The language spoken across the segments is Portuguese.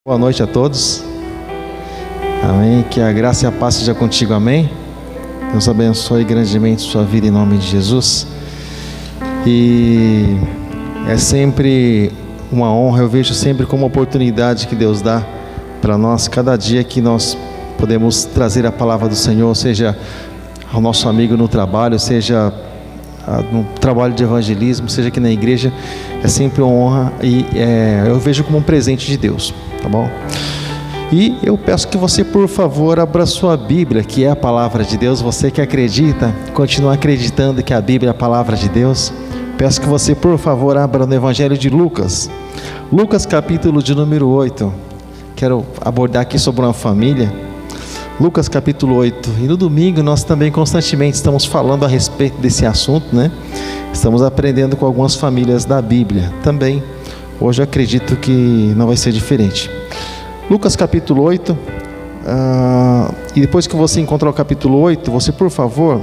Boa noite a todos. Amém. Que a graça e a paz seja contigo. Amém. Deus abençoe grandemente sua vida em nome de Jesus. E é sempre uma honra, eu vejo sempre como uma oportunidade que Deus dá para nós, cada dia que nós podemos trazer a palavra do Senhor, seja ao nosso amigo no trabalho, seja no trabalho de evangelismo, seja aqui na igreja, é sempre uma honra e eu vejo como um presente de Deus, tá bom? E eu peço que você, por favor, abra sua Bíblia, que é a palavra de Deus. Você que acredita, continua acreditando que a Bíblia é a palavra de Deus, peço que você, por favor, abra no Evangelho de Lucas, Lucas capítulo de número 8, quero abordar aqui sobre uma família, Lucas capítulo 8, e no domingo nós também constantemente estamos falando a respeito desse assunto, né? Estamos aprendendo com algumas famílias da Bíblia também, hoje eu acredito que não vai ser diferente. Lucas capítulo 8, e depois que você encontrar o capítulo 8, você por favor,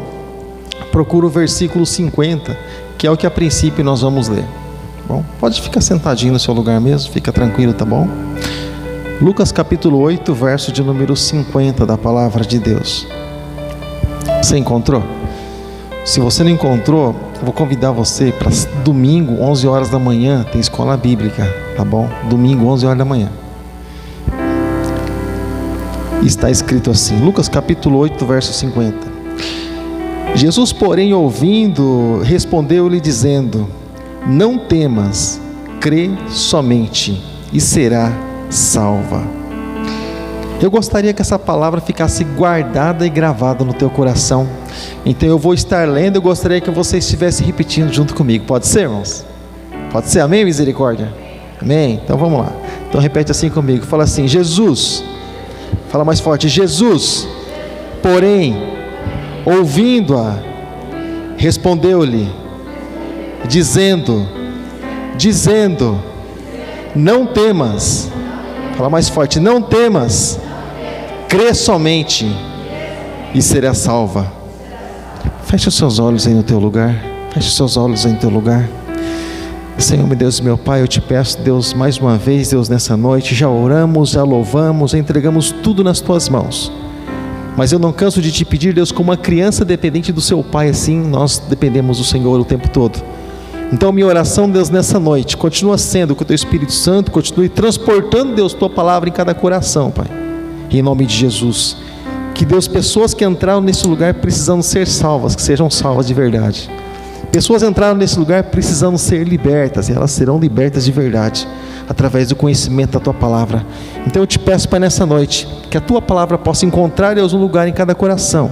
procura o versículo 50, que é o que a princípio nós vamos ler. Bom, pode ficar sentadinho no seu lugar mesmo, fica tranquilo, tá bom? Lucas capítulo 8, verso de número 50 da palavra de Deus. Você encontrou? Se você não encontrou, eu vou convidar você para domingo, 11 horas da manhã, tem escola bíblica, tá bom? Domingo, 11 horas da manhã. Está escrito assim, Lucas capítulo 8, verso 50. Jesus, porém, ouvindo, respondeu-lhe dizendo: não temas, crê somente, e será salva. Eu gostaria que essa palavra ficasse guardada e gravada no teu coração. Então eu vou estar lendo, eu gostaria que você estivesse repetindo junto comigo. Pode ser, irmãos? Pode ser, amém, misericórdia? Amém? Então vamos lá. Então repete assim comigo, fala assim: Jesus, fala mais forte, Jesus, porém, ouvindo-a, respondeu-lhe, dizendo, não temas, fala mais forte, não temas, crê somente e será salva. Feche os seus olhos aí no teu lugar, feche os seus olhos aí no teu lugar. Senhor, meu Deus e meu Pai, eu te peço, Deus, mais uma vez, Deus, nessa noite, já oramos, já louvamos, já entregamos tudo nas tuas mãos, mas eu não canso de te pedir, Deus, como uma criança dependente do seu Pai, assim nós dependemos do Senhor o tempo todo. Então minha oração, Deus, nessa noite, continua sendo que o teu Espírito Santo continue transportando, Deus, tua palavra em cada coração, Pai, em nome de Jesus. Que, Deus, pessoas que entraram nesse lugar precisando ser salvas, que sejam salvas de verdade. Pessoas entraram nesse lugar precisando ser libertas, e elas serão libertas de verdade, através do conhecimento da tua palavra. Então eu te peço, Pai, nessa noite, que a tua palavra possa encontrar, Deus, um lugar em cada coração,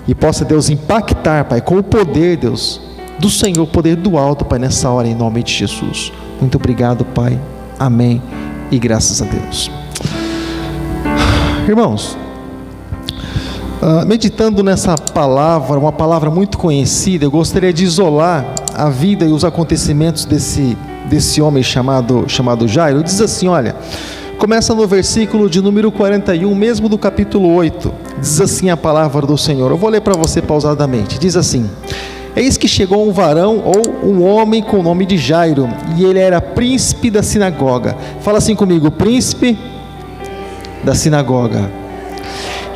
e possa, Deus, impactar, Pai, com o poder, Deus, do Senhor, o poder do alto, Pai, nessa hora, em nome de Jesus. Muito obrigado, Pai, amém, e graças a Deus. Irmãos, meditando nessa palavra, uma palavra muito conhecida, eu gostaria de isolar a vida e os acontecimentos desse homem chamado Jairo. Diz assim, olha, começa no versículo de número 41, mesmo do capítulo 8, diz assim a palavra do Senhor. Eu vou ler para você pausadamente, diz assim: eis que chegou um varão ou um homem com o nome de Jairo, e ele era príncipe da sinagoga. Fala assim comigo, príncipe da sinagoga.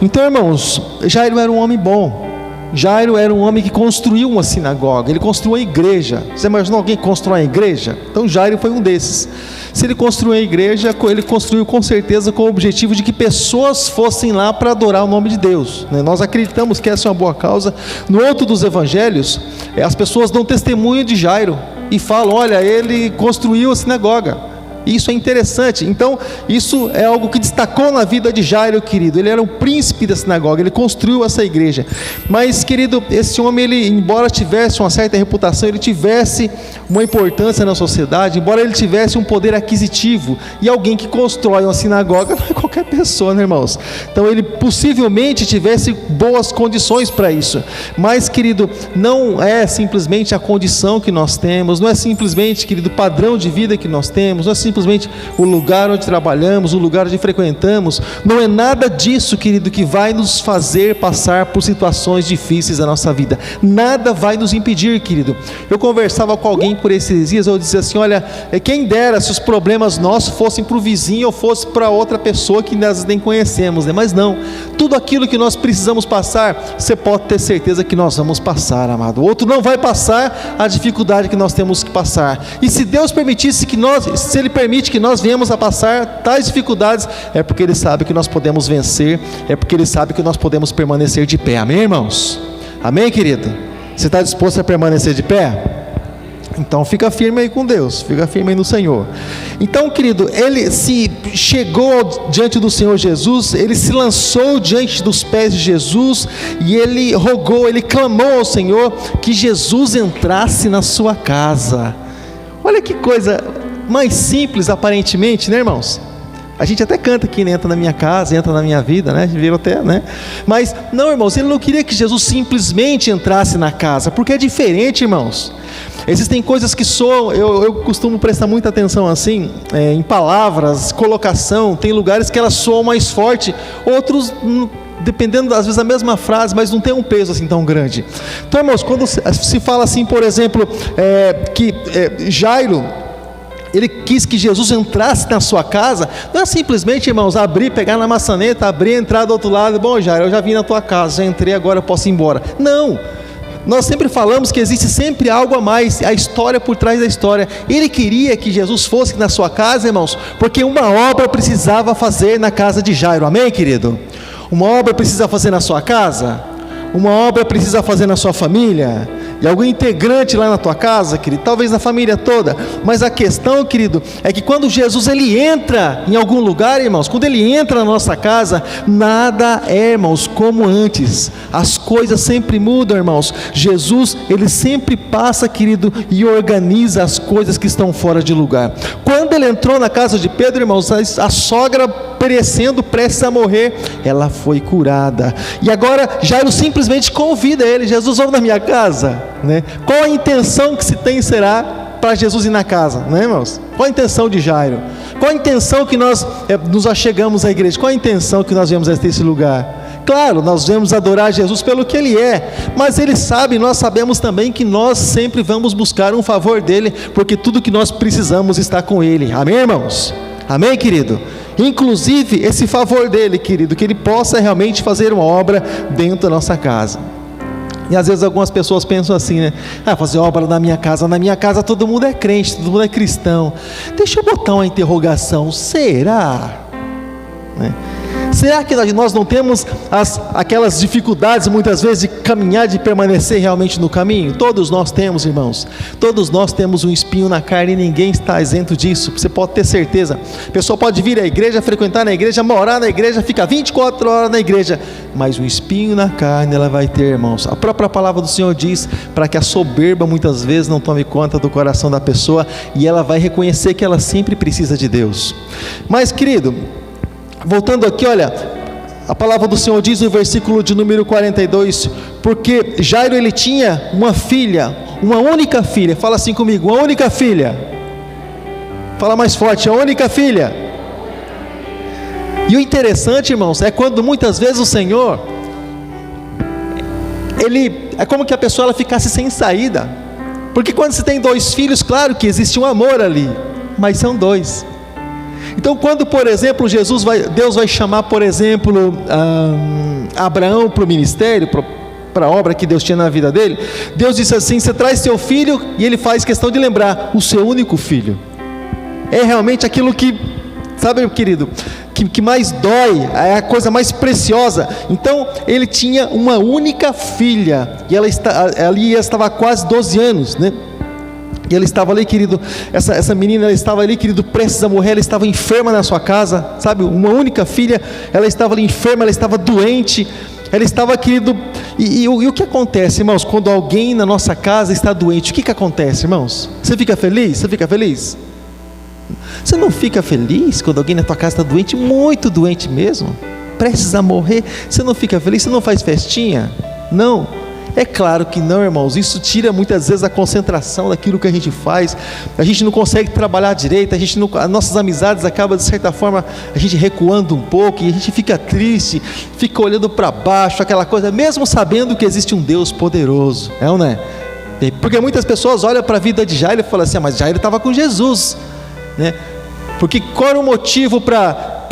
Então, irmãos, Jairo era um homem bom. Jairo era um homem que construiu uma sinagoga, ele construiu uma igreja. Você imaginou alguém que constrói uma igreja? Então Jairo foi um desses. Se ele construiu a igreja, ele construiu com certeza com o objetivo de que pessoas fossem lá para adorar o nome de Deus, né? Nós acreditamos que essa é uma boa causa. No outro dos evangelhos, as pessoas dão testemunho de Jairo e falam, olha, ele construiu a sinagoga. Isso é interessante. Então isso é algo que destacou na vida de Jairo, querido. Ele era um príncipe da sinagoga, ele construiu essa igreja. Mas, querido, esse homem, ele, embora tivesse uma certa reputação, ele tivesse uma importância na sociedade, embora ele tivesse um poder aquisitivo, e alguém que constrói uma sinagoga não é qualquer pessoa, né, irmãos? Então ele possivelmente tivesse boas condições para isso. Mas, querido, não é simplesmente a condição que nós temos, não é simplesmente, querido, o padrão de vida que nós temos, não é simplesmente simplesmente o lugar onde trabalhamos, o lugar onde frequentamos. Não é nada disso, querido, que vai nos fazer passar por situações difíceis da nossa vida. Nada vai nos impedir, querido. Eu conversava com alguém por esses dias, eu dizia assim, olha, quem dera se os problemas nossos fossem para o vizinho ou fosse para outra pessoa que nós nem conhecemos, né? Mas não, tudo aquilo que nós precisamos passar, você pode ter certeza que nós vamos passar, amado. O outro não vai passar a dificuldade que nós temos que passar. E se Deus permitisse que nós, se Ele permite que nós venhamos a passar tais dificuldades, é porque Ele sabe que nós podemos vencer, é porque Ele sabe que nós podemos permanecer de pé. Amém, irmãos? Amém, querido? Você está disposto a permanecer de pé? Então fica firme aí com Deus, fica firme aí no Senhor. Então, querido, ele se chegou diante do Senhor Jesus, ele se lançou diante dos pés de Jesus, e ele rogou, ele clamou ao Senhor, que Jesus entrasse na sua casa. Olha que coisa mais simples aparentemente, né, irmãos? A gente até canta aqui, né? Entra na minha casa, entra na minha vida, né? Viram até, né? Mas não, irmãos, ele não queria que Jesus simplesmente entrasse na casa, porque é diferente, irmãos. Existem coisas que soam, eu costumo prestar muita atenção assim, em palavras, colocação. Tem lugares que elas soam mais forte, outros, dependendo, às vezes a mesma frase, mas não tem um peso assim tão grande. Então, irmãos, quando se fala assim, por exemplo, que Jairo, ele quis que Jesus entrasse na sua casa, não é simplesmente, irmãos, abrir, pegar na maçaneta, abrir, entrar do outro lado, bom, Jairo, eu já vim na tua casa, já entrei, agora eu posso ir embora. Não, nós sempre falamos que existe sempre algo a mais, a história por trás da história. Ele queria que Jesus fosse na sua casa, irmãos, porque uma obra precisava fazer na casa de Jairo, amém, querido? Uma obra precisa fazer na sua casa, uma obra precisa fazer na sua família, e algum integrante lá na tua casa, querido, talvez na família toda. Mas a questão, querido, é que quando Jesus ele entra em algum lugar, irmãos, quando ele entra na nossa casa, nada é, irmãos, como antes. As coisas sempre mudam, irmãos. Jesus, ele sempre passa, querido, e organiza as coisas que estão fora de lugar. Quando ele entrou na casa de Pedro, irmãos, a sogra perecendo, prestes a morrer, ela foi curada. E agora Jairo simplesmente convida ele: Jesus, vamos na minha casa, né? Qual a intenção que se tem será para Jesus ir na casa, né, irmãos? Qual a intenção de Jairo? Qual a intenção que nós nos achegamos à igreja? Qual a intenção que nós viemos a esse lugar? Claro, nós vamos adorar Jesus pelo que Ele é, mas Ele sabe, nós sabemos também que nós sempre vamos buscar um favor dEle, porque tudo que nós precisamos está com Ele, amém, irmãos? Amém, querido? Inclusive esse favor dEle, querido, que Ele possa realmente fazer uma obra dentro da nossa casa. E às vezes algumas pessoas pensam assim, né? Fazer obra na minha casa todo mundo é crente, todo mundo é cristão. Deixa eu botar uma interrogação, será? Né? Será que nós não temos aquelas dificuldades muitas vezes de caminhar, de permanecer realmente no caminho? Todos nós temos, irmãos. Todos nós temos um espinho na carne e ninguém está isento disso. Você pode ter certeza. A pessoa pode vir à igreja, frequentar na igreja, morar na igreja, ficar 24 horas na igreja, mas um espinho na carne ela vai ter, irmãos. A própria palavra do Senhor diz para que a soberba muitas vezes não tome conta do coração da pessoa, e ela vai reconhecer que ela sempre precisa de Deus. Mas, querido, voltando aqui, olha, a palavra do Senhor diz no versículo de número 42, porque Jairo ele tinha uma filha, uma única filha. Fala assim comigo, uma única filha. Fala mais forte, a única filha. E o interessante, irmãos, é quando muitas vezes o Senhor, ele é como que a pessoa ela ficasse sem saída, porque quando se tem dois filhos, claro que existe um amor ali, mas são dois. Então quando, por exemplo, Deus vai chamar, por exemplo, Abraão para o ministério, para a obra que Deus tinha na vida dele, Deus disse assim: você traz seu filho, e ele faz questão de lembrar, o seu único filho. É realmente aquilo que, sabe, querido, que mais dói, é a coisa mais preciosa. Então ele tinha uma única filha, e ela estava há quase 12 anos, né? E ela estava ali, querido, essa menina, ela estava ali, querido, prestes a morrer. Ela estava enferma na sua casa, sabe, uma única filha. Ela estava ali enferma, ela estava doente, ela estava, querido, e o que acontece, irmãos, quando alguém na nossa casa está doente? O que acontece, irmãos? Você fica feliz? Você fica feliz? Você não fica feliz quando alguém na tua casa está doente, muito doente mesmo, prestes a morrer? Você não fica feliz? Você não faz festinha? Não. É claro que não, irmãos, isso tira muitas vezes a concentração daquilo que a gente faz, a gente não consegue trabalhar direito, as nossas amizades acabam de certa forma, a gente recuando um pouco, e a gente fica triste, fica olhando para baixo, aquela coisa, mesmo sabendo que existe um Deus poderoso, é ou não é? Porque muitas pessoas olham para a vida de Jairo e falam assim, mas Jairo estava com Jesus, né? Porque qual era o motivo para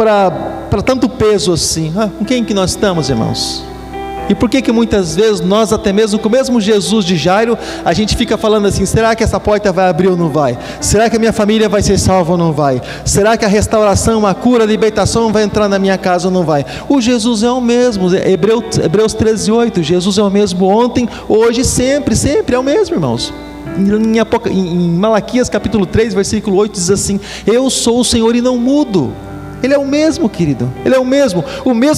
tanto peso assim? Com quem que nós estamos, irmãos? E por que muitas vezes nós, até mesmo com o mesmo Jesus de Jairo, a gente fica falando assim, será que essa porta vai abrir ou não vai? Será que a minha família vai ser salva ou não vai? Será que a restauração, a cura, a libertação vai entrar na minha casa ou não vai? O Jesus é o mesmo, Hebreus 13:8, Jesus é o mesmo ontem, hoje, sempre, sempre é o mesmo, irmãos. Em Malaquias capítulo 3, versículo 8 diz assim, eu sou o Senhor e não mudo. Ele é o mesmo, querido, Ele é o mesmo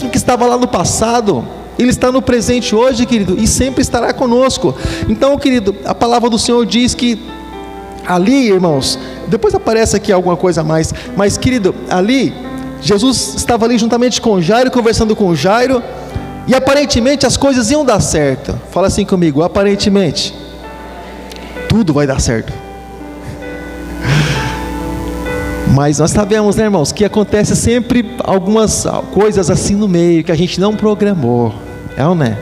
que estava lá no passado, Ele está no presente hoje, querido, e sempre estará conosco. Então, querido, a palavra do Senhor diz que ali, irmãos, depois aparece aqui alguma coisa a mais, mas querido, ali, Jesus estava ali juntamente com Jairo, conversando com Jairo, e aparentemente as coisas iam dar certo. Fala assim comigo, aparentemente, tudo vai dar certo. Mas nós sabemos, né, irmãos, que acontece sempre algumas coisas assim no meio, que a gente não programou, é ou não é?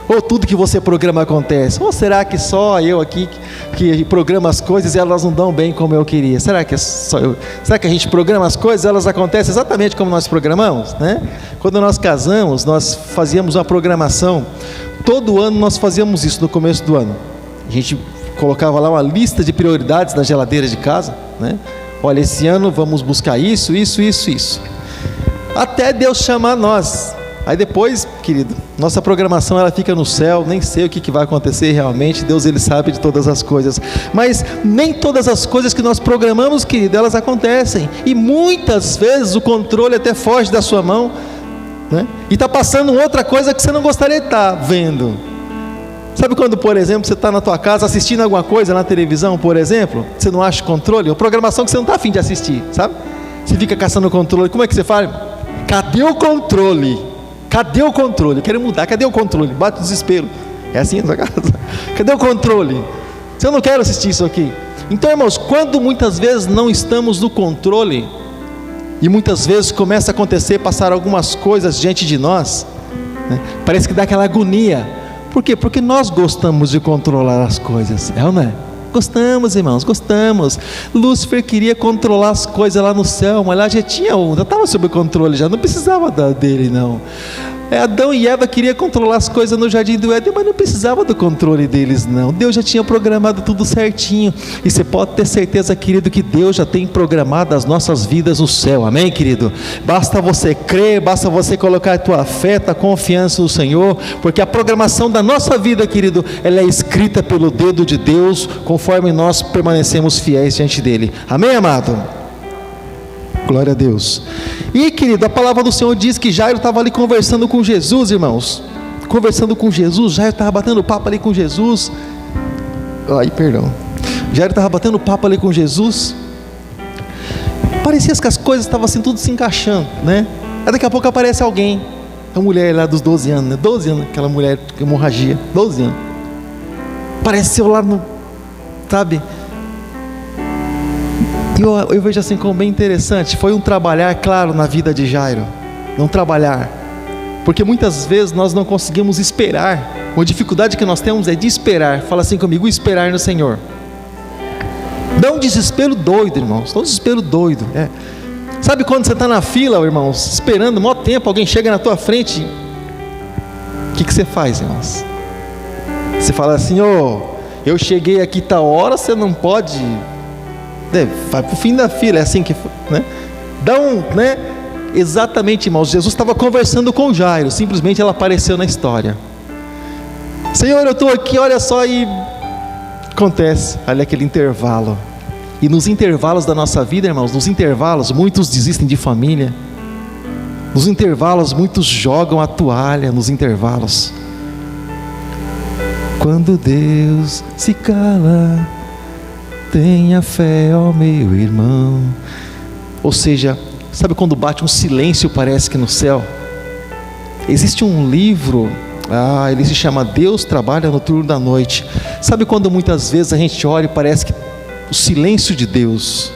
Ou tudo que você programa acontece? Ou será que só eu aqui que programa as coisas e elas não dão bem como eu queria? Será que é só eu? Será que a gente programa as coisas e elas acontecem exatamente como nós programamos, né? Quando nós casamos, nós fazíamos uma programação, todo ano nós fazíamos isso no começo do ano. A gente colocava lá uma lista de prioridades na geladeira de casa, né? Olha, esse ano vamos buscar isso, até Deus chamar nós. Aí depois, querido, nossa programação ela fica no céu, nem sei o que vai acontecer realmente, Deus Ele sabe de todas as coisas, mas nem todas as coisas que nós programamos, querido, elas acontecem, e muitas vezes o controle até foge da sua mão, né? E está passando outra coisa que você não gostaria de estar vendo. Sabe quando, por exemplo, você está na tua casa assistindo alguma coisa na televisão, por exemplo, você não acha controle, uma programação que você não está a fim de assistir, sabe? Você fica caçando o controle, como é que você faz? Cadê o controle? Cadê o controle? Eu quero mudar, cadê o controle? Bate o desespero. É assim na sua casa? Cadê o controle? Eu não quero assistir isso aqui. Então, irmãos, quando muitas vezes não estamos no controle, e muitas vezes começa a acontecer, passar algumas coisas diante de nós, né? Parece que dá aquela agonia. Por quê? Porque nós gostamos de controlar as coisas, é ou não é? Gostamos, irmãos, gostamos. Lúcifer queria controlar as coisas lá no céu, mas lá já estava sob controle, já não precisava dele não. Adão e Eva queriam controlar as coisas no jardim do Éden, mas não precisava do controle deles não. Deus já tinha programado tudo certinho. E você pode ter certeza, querido, que Deus já tem programado as nossas vidas no céu, amém, querido? Basta você crer, basta você colocar a tua fé, a confiança no Senhor, porque a programação da nossa vida, querido, ela é escrita pelo dedo de Deus, conforme nós permanecemos fiéis diante dele, amém, amado? Glória a Deus. E, querido, a palavra do Senhor diz que Jairo estava ali conversando com Jesus, irmãos. Conversando com Jesus, Jairo estava batendo papo ali com Jesus. Jairo estava batendo papo ali com Jesus. Parecia que as coisas estavam assim, tudo se encaixando, né? Aí daqui a pouco aparece alguém. A mulher lá dos 12 anos, né? 12 anos, aquela mulher com hemorragia, 12 anos. Apareceu lá no, sabe? Eu vejo assim como bem interessante. Foi um trabalhar, claro, na vida de Jairo. Não trabalhar, porque muitas vezes nós não conseguimos esperar. A dificuldade que nós temos é de esperar. Fala assim comigo, esperar no Senhor. Dá um desespero doido, irmãos. Dá um desespero doido, é. Sabe quando você está na fila, irmãos, esperando um maior tempo, alguém chega na tua frente, o que você faz, irmãos? Você fala assim, eu cheguei aqui tal hora, você não pode... vai para o fim da fila, é assim que, né? Exatamente, irmãos, Jesus estava conversando com Jairo, simplesmente ela apareceu na história. Senhor, eu estou aqui, olha só, e acontece, olha aquele intervalo. E nos intervalos da nossa vida, irmãos, nos intervalos, muitos desistem de família. Nos intervalos, muitos jogam a toalha, nos intervalos. Quando Deus se cala, tenha fé, ó meu irmão. Ou seja, sabe quando bate um silêncio, parece que no céu? Existe um livro Ele se chama Deus trabalha no turno da noite. Sabe quando muitas vezes a gente olha e parece que o silêncio de Deus,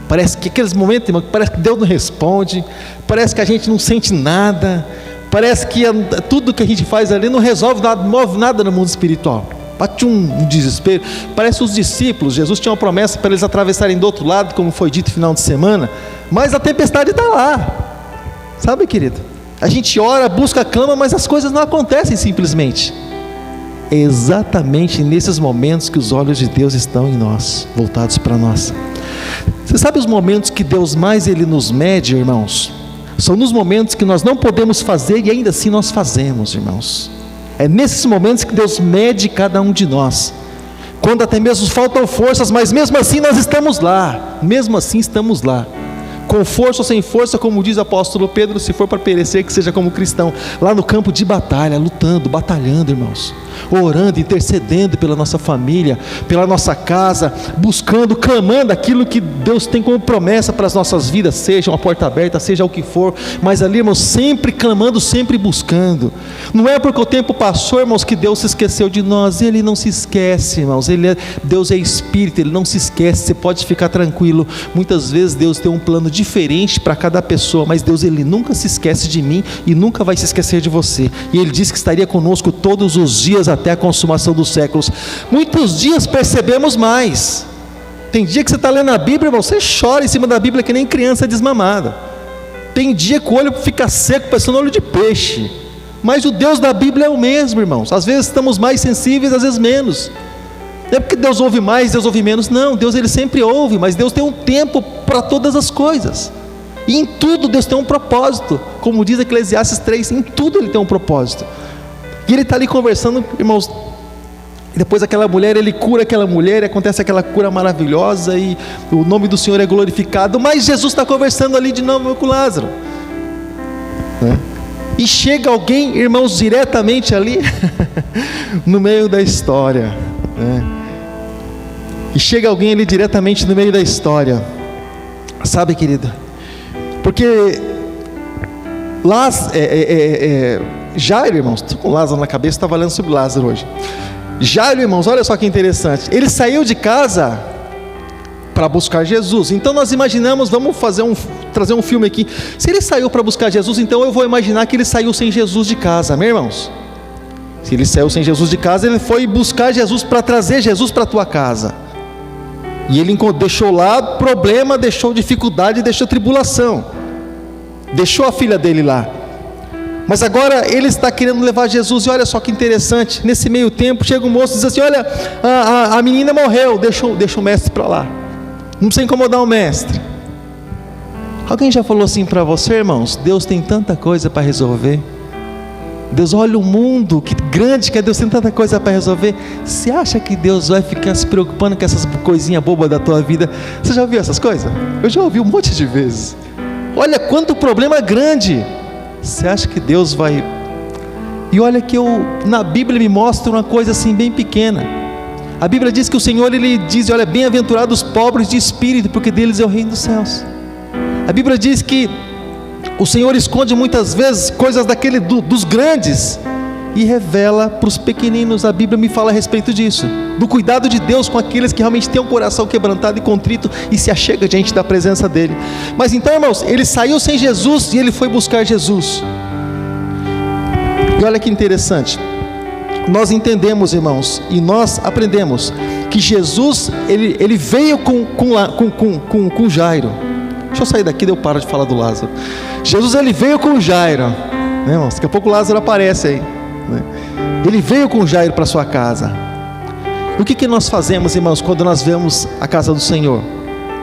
parece que aqueles momentos, irmão, parece que Deus não responde, parece que a gente não sente nada, parece que tudo que a gente faz ali não resolve nada, não move nada no mundo espiritual. Bate um desespero. Parece os discípulos, Jesus tinha uma promessa para eles atravessarem do outro lado, como foi dito no final de semana, mas a tempestade está lá. Sabe, querido? A gente ora, busca, clama, mas as coisas não acontecem simplesmente. É exatamente nesses momentos que os olhos de Deus estão em nós, voltados para nós. Você sabe os momentos que Deus mais Ele nos mede, irmãos? São nos momentos que nós não podemos fazer e ainda assim nós fazemos, irmãos. É nesses momentos que Deus mede cada um de nós. Quando até mesmo faltam forças, mas mesmo assim nós estamos lá. Mesmo assim estamos lá. Com força ou sem força, como diz o apóstolo Pedro, se for para perecer, que seja como cristão, lá no campo de batalha, lutando, batalhando, irmãos, orando, intercedendo pela nossa família, pela nossa casa, buscando, clamando aquilo que Deus tem como promessa para as nossas vidas, seja uma porta aberta, seja o que for, mas ali, irmãos, sempre clamando, sempre buscando. Não é porque o tempo passou, irmãos, que Deus se esqueceu de nós. Ele não se esquece, irmãos. Deus é Espírito, Ele não se esquece. Você pode ficar tranquilo. Muitas vezes Deus tem um plano diferente para cada pessoa, mas Deus, Ele nunca se esquece de mim e nunca vai se esquecer de você. E Ele disse que estaria conosco todos os dias até a consumação dos séculos. Muitos dias percebemos mais. Tem dia que você está lendo a Bíblia, irmão, você chora em cima da Bíblia que nem criança desmamada. Tem dia que o olho fica seco, parecendo olho de peixe. Mas o Deus da Bíblia é o mesmo, irmãos. Às vezes estamos mais sensíveis, às vezes menos. Não é porque Deus ouve mais, Deus ouve menos. Não, Deus, Ele sempre ouve, mas Deus tem um tempo para todas as coisas. E em tudo Deus tem um propósito. Como diz Eclesiastes 3, em tudo Ele tem um propósito. E Ele está ali conversando, irmãos. Depois aquela mulher, Ele cura aquela mulher, acontece aquela cura maravilhosa e o nome do Senhor é glorificado. Mas Jesus está conversando ali de novo com Lázaro, né? E chega alguém, irmãos, diretamente ali no meio da história, né? E chega alguém ali diretamente no meio da história. Sabe, querido? Porque Jairo, irmãos, estou com Lázaro na cabeça, estava lendo sobre Lázaro hoje. Jairo, irmãos, olha só que interessante. Ele saiu de casa para buscar Jesus. Então nós imaginamos, vamos trazer um filme aqui. Se ele saiu para buscar Jesus, então eu vou imaginar que ele saiu sem Jesus de casa, meus irmãos. Se ele saiu sem Jesus de casa, ele foi buscar Jesus para trazer Jesus para a tua casa. E ele deixou lá problema, deixou dificuldade, deixou tribulação, deixou a filha dele lá. Mas agora ele está querendo levar Jesus. E olha só que interessante, nesse meio tempo chega um moço e diz assim: olha, a menina morreu, deixa o mestre para lá, não precisa incomodar o mestre. Alguém já falou assim para você, irmãos? Deus tem tanta coisa para resolver. Deus, olha o mundo, que grande que é Deus, tem tanta coisa para resolver. Você acha que Deus vai ficar se preocupando com essas coisinhas bobas da tua vida? Você já ouviu essas coisas? Eu já ouvi um monte de vezes. Olha quanto problema grande. Você acha que Deus vai... E olha que na Bíblia me mostra uma coisa assim bem pequena. A Bíblia diz que o Senhor, Ele diz, olha, bem-aventurados os pobres de espírito, porque deles é o reino dos céus. A Bíblia diz que o Senhor esconde muitas vezes coisas dos grandes e revela para os pequeninos. A Bíblia me fala a respeito disso, do cuidado de Deus com aqueles que realmente têm o coração quebrantado e contrito e se achega diante da presença dEle. Mas então, irmãos, ele saiu sem Jesus e ele foi buscar Jesus. E olha que interessante, nós entendemos, irmãos, e nós aprendemos que Jesus, ele veio com Jairo. Deixa eu sair daqui, daí eu paro de falar do Lázaro. Jesus, ele veio com Jairo, né, irmãos? Daqui a pouco o Lázaro aparece aí, né? Ele veio com Jairo para sua casa. O que nós fazemos, irmãos, quando nós vemos a casa do Senhor?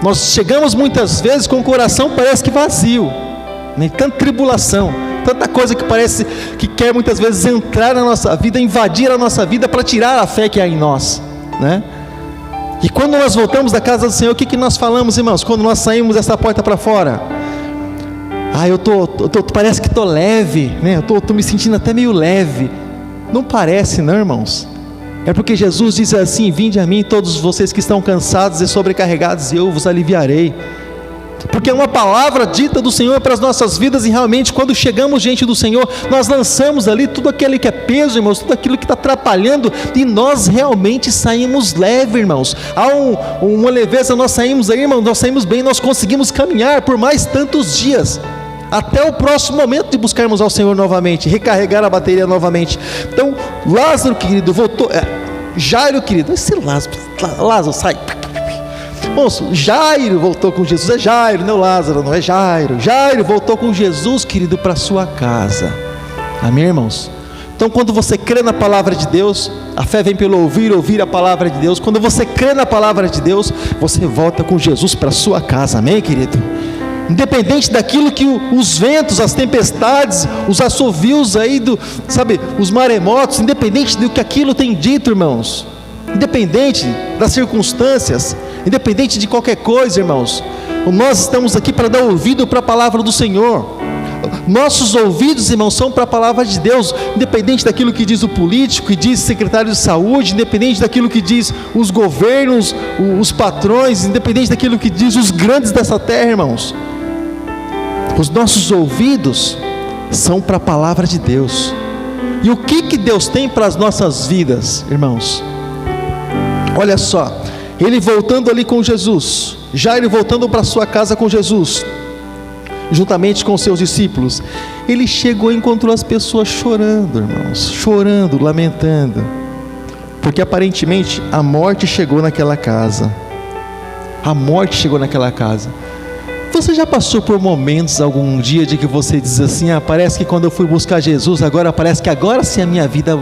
Nós chegamos muitas vezes com o coração parece que vazio, né? Tanta tribulação, tanta coisa que parece que quer muitas vezes entrar na nossa vida, invadir a nossa vida para tirar a fé que há em nós, né? E quando nós voltamos da casa do Senhor, o que nós falamos, irmãos? Quando nós saímos dessa porta para fora? Parece que estou leve, né? Eu estou me sentindo até meio leve. Não parece, não, irmãos? É porque Jesus diz assim: vinde a mim todos vocês que estão cansados e sobrecarregados, e eu vos aliviarei. porque é uma palavra dita do Senhor para as nossas vidas, e realmente quando chegamos diante do Senhor, nós lançamos ali tudo aquilo que é peso, irmãos, tudo aquilo que está atrapalhando, e nós realmente saímos leve, irmãos. Há uma leveza, nós saímos aí, irmãos, nós saímos bem, nós conseguimos caminhar por mais tantos dias, até o próximo momento de buscarmos ao Senhor novamente, recarregar a bateria novamente. Então, Lázaro, querido, voltou, Jairo, querido, esse Lázaro, sai. Moço, Jairo voltou com Jesus, é Jairo, não Lázaro, não é Jairo. Jairo voltou com Jesus, querido, para sua casa. Amém, irmãos? Então, quando você crê na palavra de Deus, a fé vem pelo ouvir a palavra de Deus. Quando você crê na palavra de Deus, você volta com Jesus para sua casa, amém, querido? Independente daquilo que os ventos, as tempestades, os assovios aí os maremotos, independente do que aquilo tem dito, irmãos, independente das circunstâncias, independente de qualquer coisa, irmãos, nós estamos aqui para dar ouvido para a palavra do Senhor. Nossos ouvidos, irmãos, são para a palavra de Deus, independente daquilo que diz o político, que diz o secretário de saúde, independente daquilo que diz os governos, os patrões, independente daquilo que diz os grandes dessa terra, irmãos. Os nossos ouvidos são para a palavra de Deus. E o que Deus tem para as nossas vidas, irmãos? Olha só, ele voltando ali com Jesus, Jairo voltando para sua casa com Jesus, juntamente com seus discípulos, ele chegou e encontrou as pessoas chorando, irmãos, chorando, lamentando, porque aparentemente a morte chegou naquela casa. A morte chegou naquela casa. Você já passou por momentos algum dia de que você diz assim, parece que quando eu fui buscar Jesus, parece que agora sim a minha vida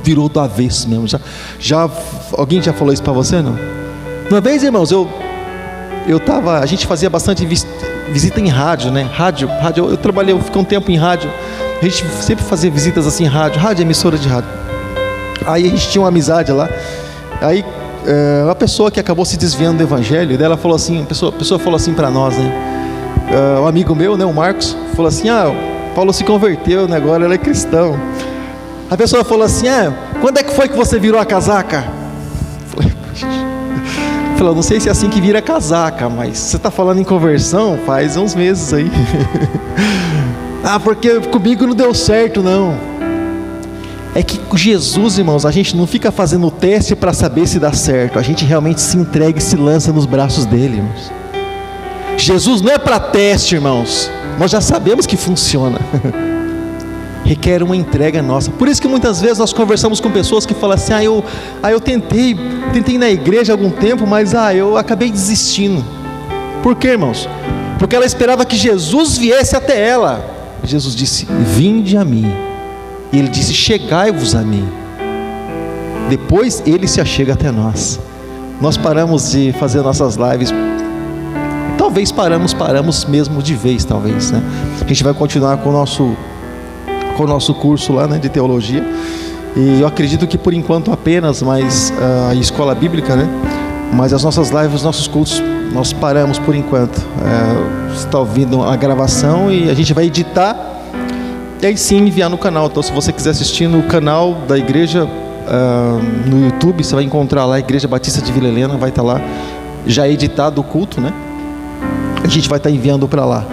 virou do avesso mesmo. Alguém já falou isso para você, não? Uma vez, irmãos, a gente fazia bastante visita em rádio, né? Rádio, eu fiquei um tempo em rádio. A gente sempre fazia visitas assim em rádio é emissora de rádio. Aí a gente tinha uma amizade lá. Aí uma pessoa que acabou se desviando do evangelho, dela falou assim, a pessoa falou assim para nós, né? Um amigo meu, né, o Marcos, falou assim, Paulo se converteu, né, agora ele é cristão. A pessoa falou assim, quando é que foi que você virou a casaca? Falou, não sei se é assim que vira casaca, mas você está falando em conversão faz uns meses aí. Porque comigo não deu certo, não. É que Jesus, irmãos, a gente não fica fazendo o teste para saber se dá certo, a gente realmente se entrega e se lança nos braços dele, irmãos. Jesus não é para teste, irmãos, nós já sabemos que funciona. Requer uma entrega nossa. Por isso que muitas vezes nós conversamos com pessoas que falam assim, eu tentei na igreja há algum tempo, mas eu acabei desistindo. Por quê, irmãos? Porque ela esperava que Jesus viesse até ela. Jesus disse, vinde a mim. E ele disse, chegai-vos a mim. Depois ele se achega até nós. Nós paramos de fazer nossas lives. Talvez paramos mesmo de vez, talvez, né? A gente vai continuar com o nosso curso lá, né, de teologia. E eu acredito que por enquanto apenas, mas a escola bíblica, né? Mas as nossas lives, os nossos cultos, nós paramos por enquanto. Você está ouvindo a gravação e a gente vai editar e aí sim enviar no canal. Então, se você quiser assistir no canal da igreja, no YouTube, você vai encontrar lá a Igreja Batista de Vila Helena, vai estar lá já editado o culto, né? A gente vai estar enviando para lá.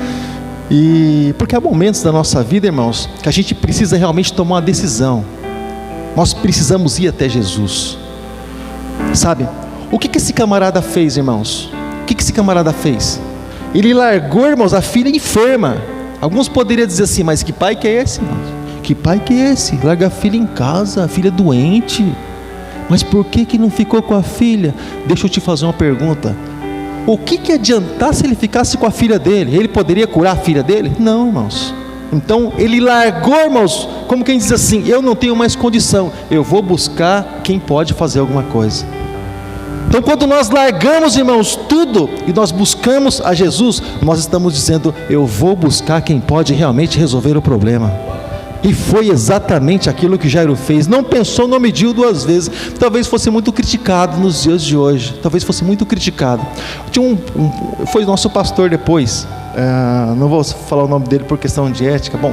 E porque há momentos da nossa vida, irmãos, que a gente precisa realmente tomar uma decisão. Nós precisamos ir até Jesus. Sabe? O que esse camarada fez, irmãos? O que esse camarada fez? Ele largou, irmãos, a filha enferma. Alguns poderiam dizer assim, mas que pai que é esse, irmãos? Que pai que é esse? Larga a filha em casa, a filha doente. Mas por que não ficou com a filha? Deixa eu te fazer uma pergunta. O que adiantar se ele ficasse com a filha dele? Ele poderia curar a filha dele? Não, irmãos. Então ele largou, irmãos, como quem diz assim, eu não tenho mais condição, eu vou buscar quem pode fazer alguma coisa. Então quando nós largamos, irmãos, tudo e nós buscamos a Jesus, nós estamos dizendo, eu vou buscar quem pode realmente resolver o problema. E foi exatamente aquilo que Jairo fez. Não pensou, não mediu duas vezes. Talvez fosse muito criticado nos dias de hoje. Talvez fosse muito criticado. Tinha foi nosso pastor depois. Não vou falar o nome dele por questão de ética. Bom,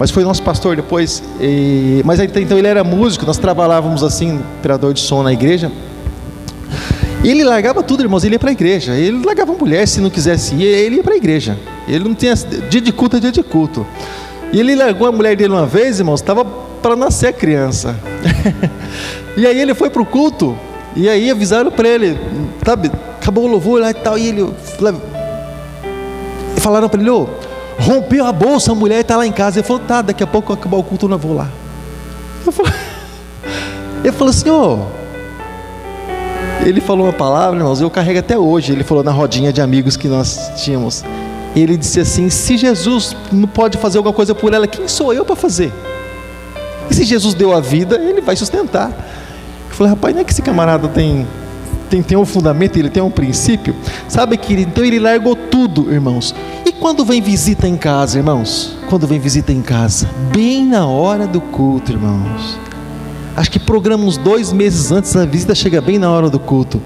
mas foi nosso pastor depois. Mas então ele era músico. Nós trabalhávamos assim, operador de som na igreja. Ele largava tudo, irmãos, ele ia para a igreja. Ele largava a mulher, se não quisesse ir, ele ia para a igreja. Ele não tinha dia de culto, dia de culto. E ele largou a mulher dele uma vez, irmãos, estava para nascer a criança. E aí ele foi para o culto, e aí avisaram para ele, sabe, acabou o louvor lá e tal, e falaram para ele, rompeu a bolsa, a mulher está lá em casa. Ele falou, tá, daqui a pouco acabar o culto, eu não vou lá. Ele falou assim, ele falou uma palavra, irmãos, eu carrego até hoje. Ele falou na rodinha de amigos que nós tínhamos. Ele disse assim, se Jesus não pode fazer alguma coisa por ela, quem sou eu para fazer? E se Jesus deu a vida, ele vai sustentar. Eu falei, rapaz, não é que esse camarada tem um fundamento, ele tem um princípio, sabe, querido? Então ele largou tudo, irmãos. E quando vem visita em casa, irmãos? Quando vem visita em casa, bem na hora do culto, irmãos, acho que programa uns 2 meses antes, a visita chega bem na hora do culto.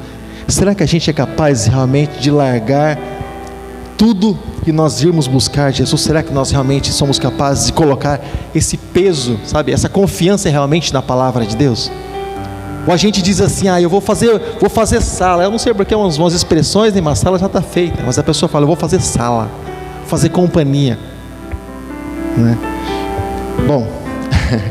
Será que a gente é capaz realmente de largar tudo que nós irmos buscar Jesus? Será que nós realmente somos capazes de colocar esse peso, sabe, essa confiança realmente na palavra de Deus? Ou a gente diz assim, eu vou fazer sala. Eu não sei porque umas expressões, uma sala já está feita, mas a pessoa fala, eu vou fazer sala, vou fazer companhia, né? Bom,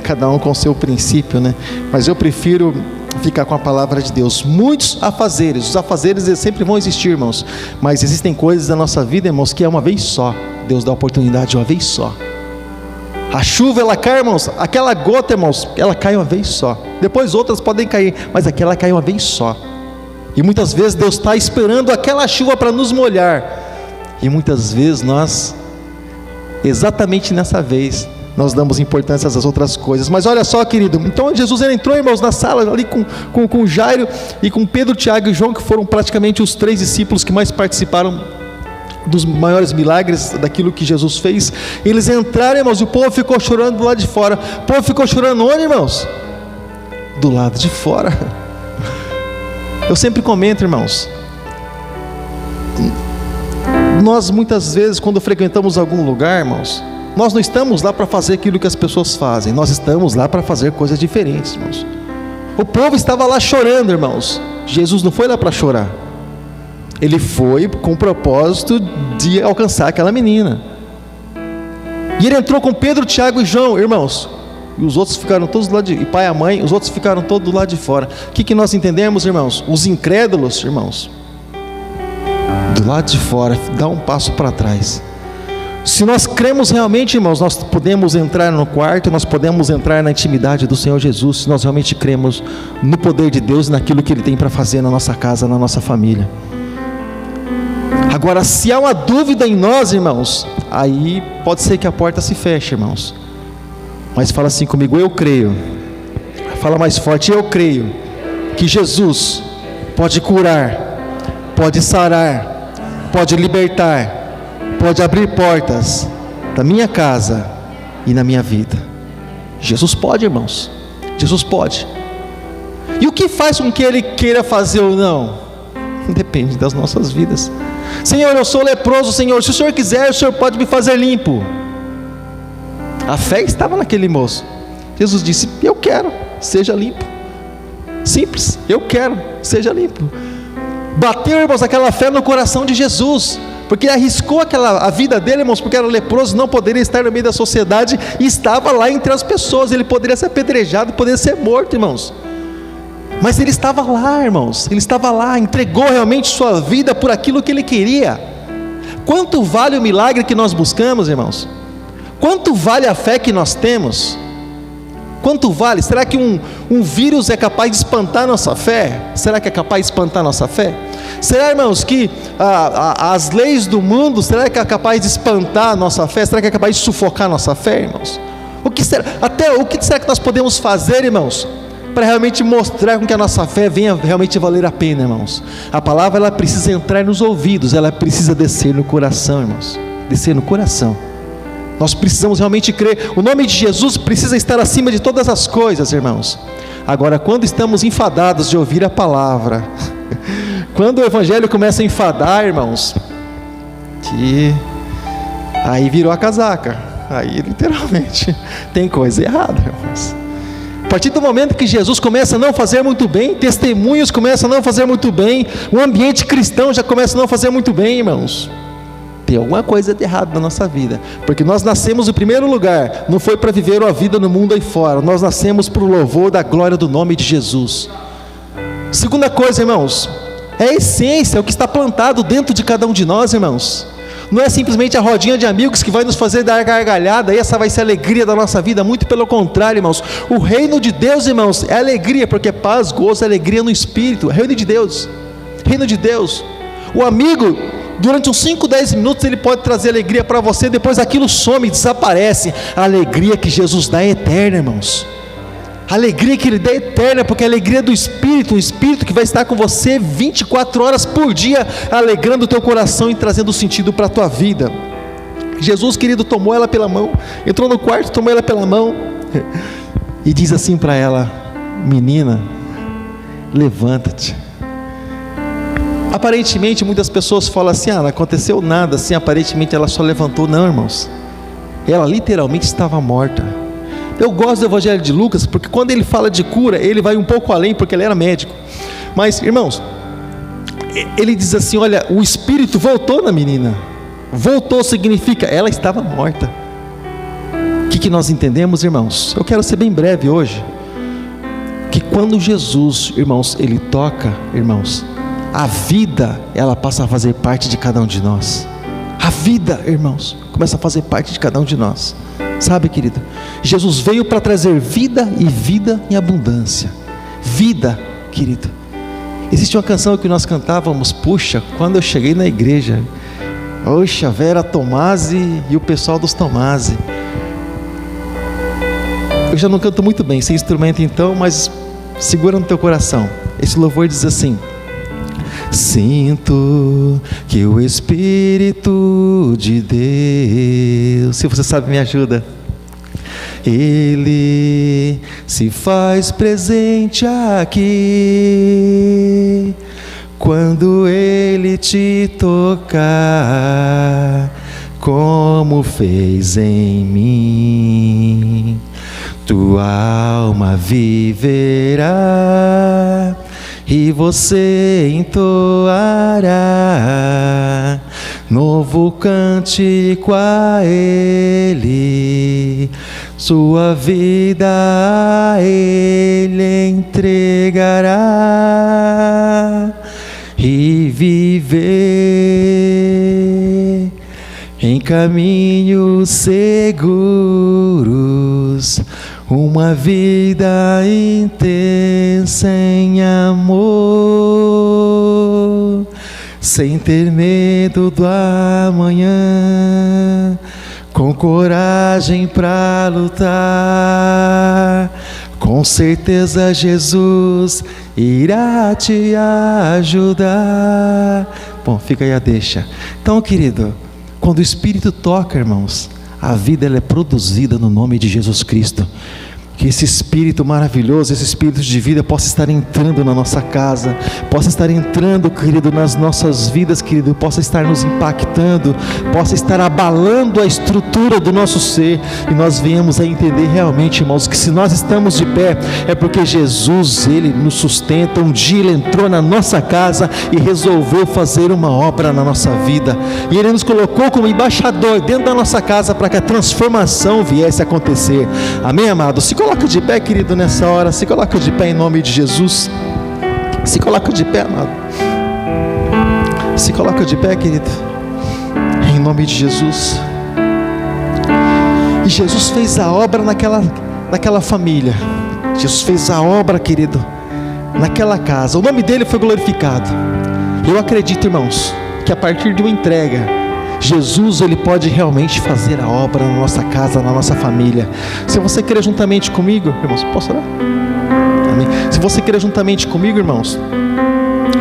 cada um com seu princípio, né? Mas eu prefiro ficar com a palavra de Deus. Muitos afazeres, os afazeres eles sempre vão existir, irmãos, mas existem coisas da nossa vida, irmãos, que é uma vez só. Deus dá a oportunidade uma vez só. A chuva ela cai, irmãos, aquela gota, irmãos, ela cai uma vez só. Depois outras podem cair, mas aquela cai uma vez só. E muitas vezes Deus está esperando aquela chuva para nos molhar. E muitas vezes nós, exatamente nessa vez, nós damos importância às outras coisas. Mas olha só, querido, então Jesus ele entrou, irmãos, na sala ali com Jairo e com Pedro, Tiago e João, que foram praticamente os 3 discípulos que mais participaram dos maiores milagres daquilo que Jesus fez. Eles entraram, irmãos, e o povo ficou chorando do lado de fora. O povo ficou chorando onde, irmãos? Do lado de fora. Eu sempre comento, irmãos, nós muitas vezes quando frequentamos algum lugar, irmãos, nós não estamos lá para fazer aquilo que as pessoas fazem, nós estamos lá para fazer coisas diferentes, irmãos. O povo estava lá chorando, irmãos. Jesus não foi lá para chorar. Ele foi com o propósito de alcançar aquela menina. E ele entrou com Pedro, Tiago e João, irmãos. E os outros ficaram todos do lado de... E pai e a mãe, os outros ficaram todos do lado de fora. O que nós entendemos, irmãos? Os incrédulos, irmãos, do lado de fora, dá um passo para trás. Se nós cremos realmente, irmãos, nós podemos entrar no quarto, nós podemos entrar na intimidade do Senhor Jesus, se nós realmente cremos no poder de Deus, naquilo que Ele tem para fazer na nossa casa, na nossa família. Agora, se há uma dúvida em nós, irmãos, aí pode ser que a porta se feche, irmãos. Mas fala assim comigo, eu creio. Fala mais forte, eu creio que Jesus pode curar, pode sarar, pode libertar, pode abrir portas da minha casa e na minha vida. Jesus pode, irmãos. Jesus pode. E o que faz com que Ele queira fazer ou não? Depende das nossas vidas. Senhor, eu sou leproso, Senhor, se o Senhor quiser, o Senhor pode me fazer limpo. A fé estava naquele moço. Jesus disse, eu quero, seja limpo. Simples, eu quero, seja limpo. Bateu, irmãos, aquela fé no coração de Jesus, porque ele arriscou a vida dele, irmãos, porque era leproso, não poderia estar no meio da sociedade, e estava lá entre as pessoas. Ele poderia ser apedrejado, poderia ser morto, irmãos, mas ele estava lá, irmãos, ele estava lá, entregou realmente sua vida por aquilo que ele queria. Quanto vale o milagre que nós buscamos, irmãos? Quanto vale a fé que nós temos? Quanto vale? Será que um vírus é capaz de espantar nossa fé? Será que é capaz de espantar nossa fé? Será, irmãos, que as leis do mundo, será que é capaz de espantar a nossa fé? Será que é capaz de sufocar a nossa fé, irmãos? O que será que nós podemos fazer, irmãos, para realmente mostrar com que a nossa fé venha realmente valer a pena, irmãos? A palavra ela precisa entrar nos ouvidos, ela precisa descer no coração, irmãos, descer no coração. Nós precisamos realmente crer. O nome de Jesus precisa estar acima de todas as coisas, irmãos. Agora, quando estamos enfadados de ouvir a palavra, quando o evangelho começa a enfadar, irmãos, que aí virou a casaca, aí literalmente tem coisa errada, irmãos. partir do momento que Jesus começa a não fazer muito bem, testemunhos começam a não fazer muito bem, o ambiente cristão já começa a não fazer muito bem, irmãos. Tem alguma coisa de errado na nossa vida, porque nós nascemos em primeiro lugar, não foi para viver uma vida no mundo aí fora, nós nascemos para o louvor da glória do nome de Jesus. Segunda coisa, irmãos, é a essência, é o que está plantado dentro de cada um de nós, irmãos. Não é simplesmente a rodinha de amigos que vai nos fazer dar gargalhada, e essa vai ser a alegria da nossa vida, muito pelo contrário, irmãos. O reino de Deus, irmãos, é alegria, porque é paz, gozo, alegria no Espírito. Reino de Deus, reino de Deus. O amigo, durante uns 5, 10 minutos, ele pode trazer alegria para você, depois aquilo some, desaparece. A alegria que Jesus dá é eterna, irmãos. A alegria que Ele dá é eterna, porque é a alegria do Espírito, o Espírito que vai estar com você 24 horas por dia, alegrando o teu coração e trazendo sentido para a tua vida. Jesus, querido, tomou ela pela mão, entrou no quarto, tomou ela pela mão, e diz assim para ela: menina, levanta-te. Aparentemente, muitas pessoas falam assim: não aconteceu nada, assim, aparentemente ela só levantou. Não, irmãos, ela literalmente estava morta. Eu gosto do Evangelho de Lucas, porque quando ele fala de cura, ele vai um pouco além, porque ele era médico. Mas, irmãos, ele diz assim: olha, o Espírito voltou na menina. Voltou significa, ela estava morta. O que nós entendemos, irmãos? Eu quero ser bem breve hoje. Que quando Jesus, irmãos, Ele toca, irmãos, a vida, ela passa a fazer parte de cada um de nós. A vida, irmãos, começa a fazer parte de cada um de nós. Sabe, querido, Jesus veio para trazer vida e vida em abundância. Vida, querido. Existe uma canção que nós cantávamos, puxa, quando eu cheguei na igreja, oxa, Vera Tomasi e o pessoal dos Tomasi. Eu já não canto muito bem, sem instrumento então, mas segura no teu coração. Esse louvor diz assim: sinto que o Espírito de Deus, se você sabe, me ajuda. Ele se faz presente aqui, quando Ele te tocar, como fez em mim. Tua alma viverá e você entoará novo cântico a Ele, sua vida a Ele entregará, e viver em caminhos seguros, uma vida intensa em amor, sem ter medo do amanhã, com coragem para lutar. Com certeza Jesus irá te ajudar. Bom, fica aí a deixa. Então, querido, quando o Espírito toca, irmãos, a vida ela é produzida no nome de Jesus Cristo. Que esse Espírito maravilhoso, esse Espírito de vida possa estar entrando na nossa casa, possa estar entrando, querido, nas nossas vidas, querido, possa estar nos impactando, possa estar abalando a estrutura do nosso ser, e nós venhamos a entender realmente, irmãos, que se nós estamos de pé, é porque Jesus, Ele nos sustenta. Um dia Ele entrou na nossa casa e resolveu fazer uma obra na nossa vida, e Ele nos colocou como embaixador dentro da nossa casa, para que a transformação viesse a acontecer. Amém, amado? Se coloca de pé, querido, nessa hora. Se coloca de pé em nome de Jesus. Se coloca de pé, amado. Se coloca de pé, querido, em nome de Jesus. E Jesus fez a obra naquela família. Jesus fez a obra, querido, naquela casa. O nome dele foi glorificado. Eu acredito, irmãos, que a partir de uma entrega, Jesus, Ele pode realmente fazer a obra na nossa casa, na nossa família. Se você querer juntamente comigo, irmãos, posso orar? Amém. Se você querer juntamente comigo, irmãos,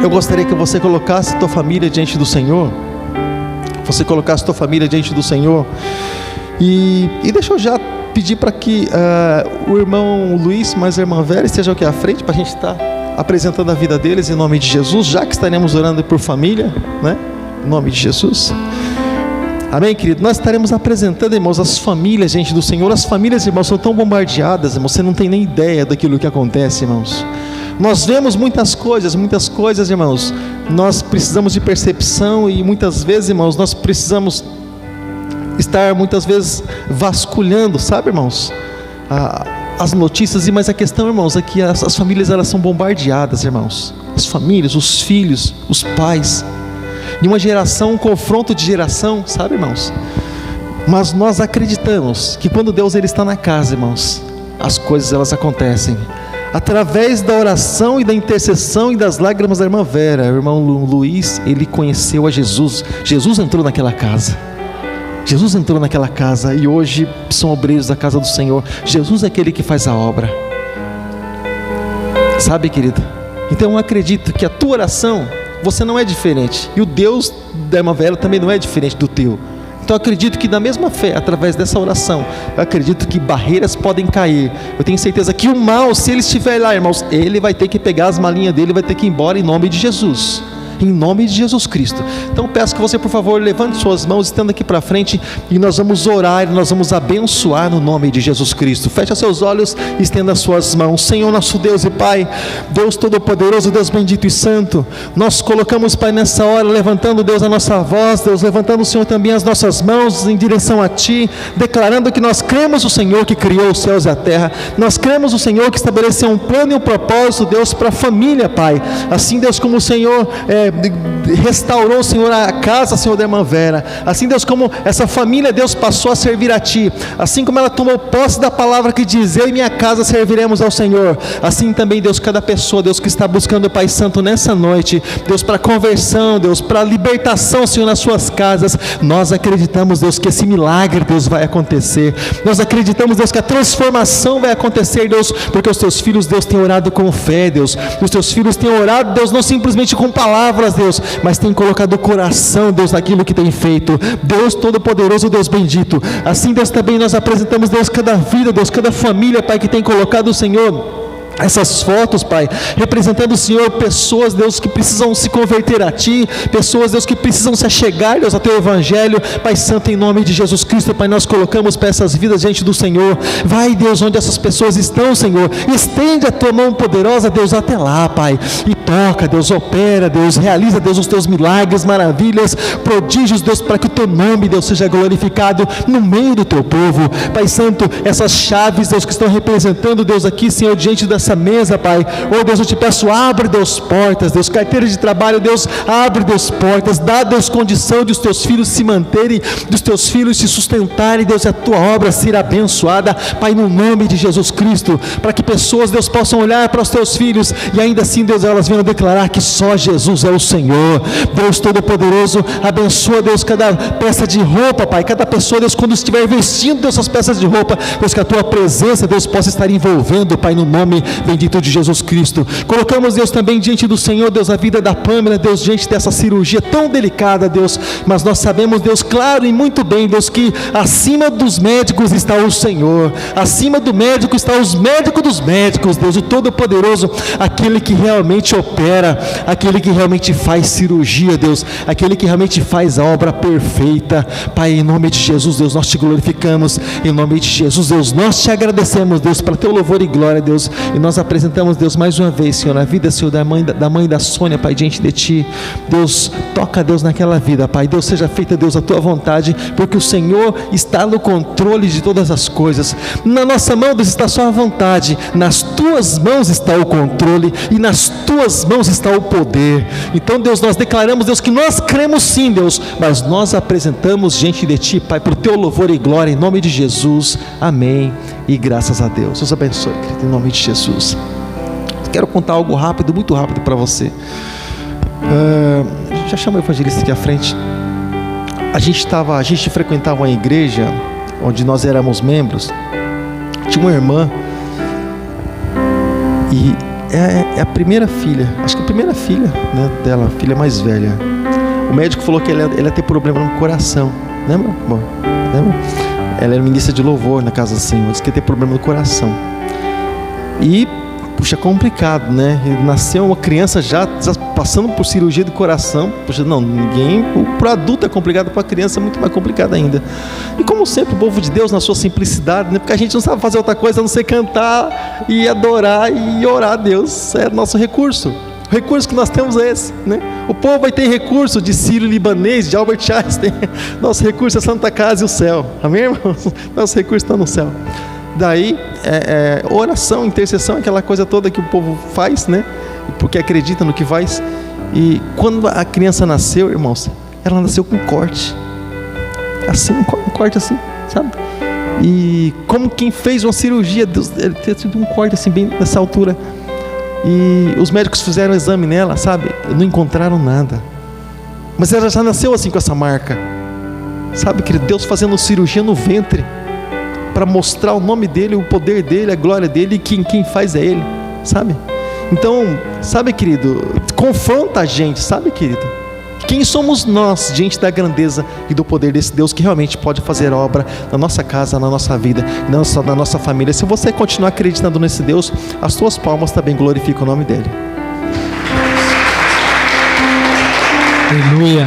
eu gostaria que você colocasse tua família diante do Senhor. Você colocasse tua família diante do Senhor. E deixa eu já pedir para que o irmão Luiz, mais a irmã Vera, estejam aqui à frente, para a gente estar apresentando a vida deles em nome de Jesus, já que estaremos orando por família, né? Em nome de Jesus. Amém, querido? Nós estaremos apresentando, irmãos, as famílias, gente do Senhor. As famílias, irmãos, são tão bombardeadas, irmãos, você não tem nem ideia daquilo que acontece, irmãos. Nós vemos muitas coisas, irmãos. Nós precisamos de percepção e muitas vezes, irmãos, nós precisamos estar muitas vezes vasculhando, sabe, irmãos, as notícias. Mas a questão, irmãos, é que as famílias, elas são bombardeadas, irmãos. As famílias, os filhos, os pais, de uma geração, um confronto de geração, sabe, irmãos? Mas nós acreditamos que quando Deus ele está na casa, irmãos, as coisas elas acontecem através da oração e da intercessão e das lágrimas da irmã Vera. O irmão Luiz, ele conheceu a Jesus. Jesus entrou naquela casa. Jesus entrou naquela casa e hoje são obreiros da casa do Senhor. Jesus é aquele que faz a obra. Sabe, querido? Então eu acredito que a tua oração, você não é diferente, e o Deus da irmã Vera também não é diferente do teu. Então eu acredito que na mesma fé, através dessa oração, eu acredito que barreiras podem cair. Eu tenho certeza que o mal, se ele estiver lá, irmãos, ele vai ter que pegar as malinhas dele, vai ter que ir embora em nome de Jesus. Em nome de Jesus Cristo. Então peço que você, por favor, levante suas mãos, estenda aqui para frente, e nós vamos orar, e nós vamos abençoar no nome de Jesus Cristo. Feche seus olhos e estenda suas mãos. Senhor nosso Deus e Pai, Deus Todo-Poderoso, Deus bendito e santo, nós colocamos, Pai, nessa hora, levantando, Deus, a nossa voz, Deus, levantando, Senhor, também as nossas mãos em direção a Ti, declarando que nós cremos o Senhor que criou os céus e a terra. Nós cremos o Senhor que estabeleceu um plano e um propósito, Deus, para a família, Pai. Assim, Deus, como o Senhor restaurou, Senhor, a casa, Senhor, da irmã Vera. Assim, Deus, como essa família, Deus, passou a servir a Ti, assim como ela tomou posse da palavra que diz: eu e minha casa serviremos ao Senhor, assim também, Deus, cada pessoa, Deus, que está buscando o Pai Santo nessa noite, Deus, para conversão, Deus, para libertação, Senhor, nas suas casas, nós acreditamos, Deus, que esse milagre, Deus, vai acontecer. Nós acreditamos, Deus, que a transformação vai acontecer, Deus, porque os Teus filhos, Deus, têm orado com fé, Deus. Os Teus filhos têm orado, Deus, não simplesmente com palavras, Deus, mas tem colocado o coração, Deus, naquilo que tem feito. Deus Todo-Poderoso, Deus bendito. Assim, Deus, também nós apresentamos, Deus, cada vida, Deus, cada família, Pai, que tem colocado o Senhor essas fotos, Pai, representando o Senhor, pessoas, Deus, que precisam se converter a Ti, pessoas, Deus, que precisam se achegar, Deus, ao Teu Evangelho. Pai Santo, em nome de Jesus Cristo, Pai, nós colocamos para essas vidas diante do Senhor. Vai, Deus, onde essas pessoas estão, Senhor, estende a Tua mão poderosa, Deus, até lá, Pai, e toca, Deus, opera, Deus, realiza, Deus, os Teus milagres, maravilhas, prodígios, Deus, para que o Teu nome, Deus, seja glorificado no meio do Teu povo. Pai Santo, essas chaves, Deus, que estão representando, Deus, aqui, Senhor, diante dessa mesa, Pai, oh Deus, eu te peço, abre, Deus, portas, Deus, carteira de trabalho, Deus, abre, Deus, portas, dá, Deus, condição de os Teus filhos se manterem, dos Teus filhos se sustentarem, Deus, a Tua obra ser abençoada, Pai, no nome de Jesus Cristo, para que pessoas, Deus, possam olhar para os Teus filhos, e ainda assim, Deus, elas venham declarar que só Jesus é o Senhor. Deus Todo-Poderoso, abençoa, Deus, cada peça de roupa, Pai, cada pessoa, Deus, quando estiver vestindo, Deus, essas peças de roupa, Deus, que a Tua presença, Deus, possa estar envolvendo, Pai, no nome bendito de Jesus Cristo. Colocamos, Deus, também diante do Senhor, Deus, a vida da Pâmela, Deus, diante dessa cirurgia tão delicada, Deus, mas nós sabemos, Deus, claro e muito bem, Deus, que acima dos médicos está o Senhor, acima do médico está os médicos dos médicos, Deus, o Todo-Poderoso, aquele que realmente opera, aquele que realmente faz cirurgia, Deus, aquele que realmente faz a obra perfeita. Pai, em nome de Jesus, Deus, nós te glorificamos, em nome de Jesus, Deus, nós te agradecemos, Deus, para teu louvor e glória, Deus, e nós apresentamos, Deus, mais uma vez, Senhor, a vida, Senhor, da mãe da Sônia, Pai, diante de Ti. Deus, toca, Deus, naquela vida, Pai. Deus, seja feita, Deus, a Tua vontade, porque o Senhor está no controle de todas as coisas. Na nossa mão, Deus, está só a vontade, nas Tuas mãos está o controle, e nas Tuas mãos está o poder. Então, Deus, nós declaramos, Deus, que nós cremos sim, Deus, mas nós apresentamos diante de Ti, Pai, por Teu louvor e glória, em nome de Jesus. Amém. E graças a Deus. Deus abençoe, querido, em nome de Jesus. Quero contar algo rápido, muito rápido para você. Já chama o evangelista aqui à frente. A gente frequentava uma igreja onde nós éramos membros. Tinha uma irmã e é a primeira filha, acho que a primeira filha, né, dela, a filha mais velha. O médico falou que ela ia ter problema no coração. Lembra, amor? Lembra? Ela era ministra de louvor na casa do Senhor, disse que ia ter problema no coração. E puxa, complicado, né? Nasceu uma criança já passando por cirurgia do coração. Puxa, não, para adulto é complicado, para criança é muito mais complicado ainda. E como sempre, o povo de Deus, na sua simplicidade, né? Porque a gente não sabe fazer outra coisa a não ser cantar e adorar e orar a Deus. É nosso recurso. O recurso que nós temos é esse, né? O povo vai ter recurso de sírio-libanês, de Albert Einstein. Nosso recurso é a Santa Casa e o céu. Amém, irmãos? Nosso recurso está no céu. Daí, oração, intercessão, aquela coisa toda que o povo faz, né? Porque acredita no que faz. E quando a criança nasceu, irmãos, ela nasceu com um corte. Assim, um corte assim, sabe? E como quem fez uma cirurgia, Deus, ter tido um corte assim, bem nessa altura. E os médicos fizeram um exame nela, sabe? Não encontraram nada. Mas ela já nasceu assim com essa marca. Sabe, querido? Deus fazendo cirurgia no ventre para mostrar o nome dele, o poder dele, a glória dele, e quem faz é ele, sabe? Então, sabe, querido? Confronta a gente, sabe, querido? Quem somos nós diante da grandeza e do poder desse Deus que realmente pode fazer obra na nossa casa, na nossa vida, na nossa família? Se você continuar acreditando nesse Deus, as suas palmas também glorificam o nome dele. Aleluia.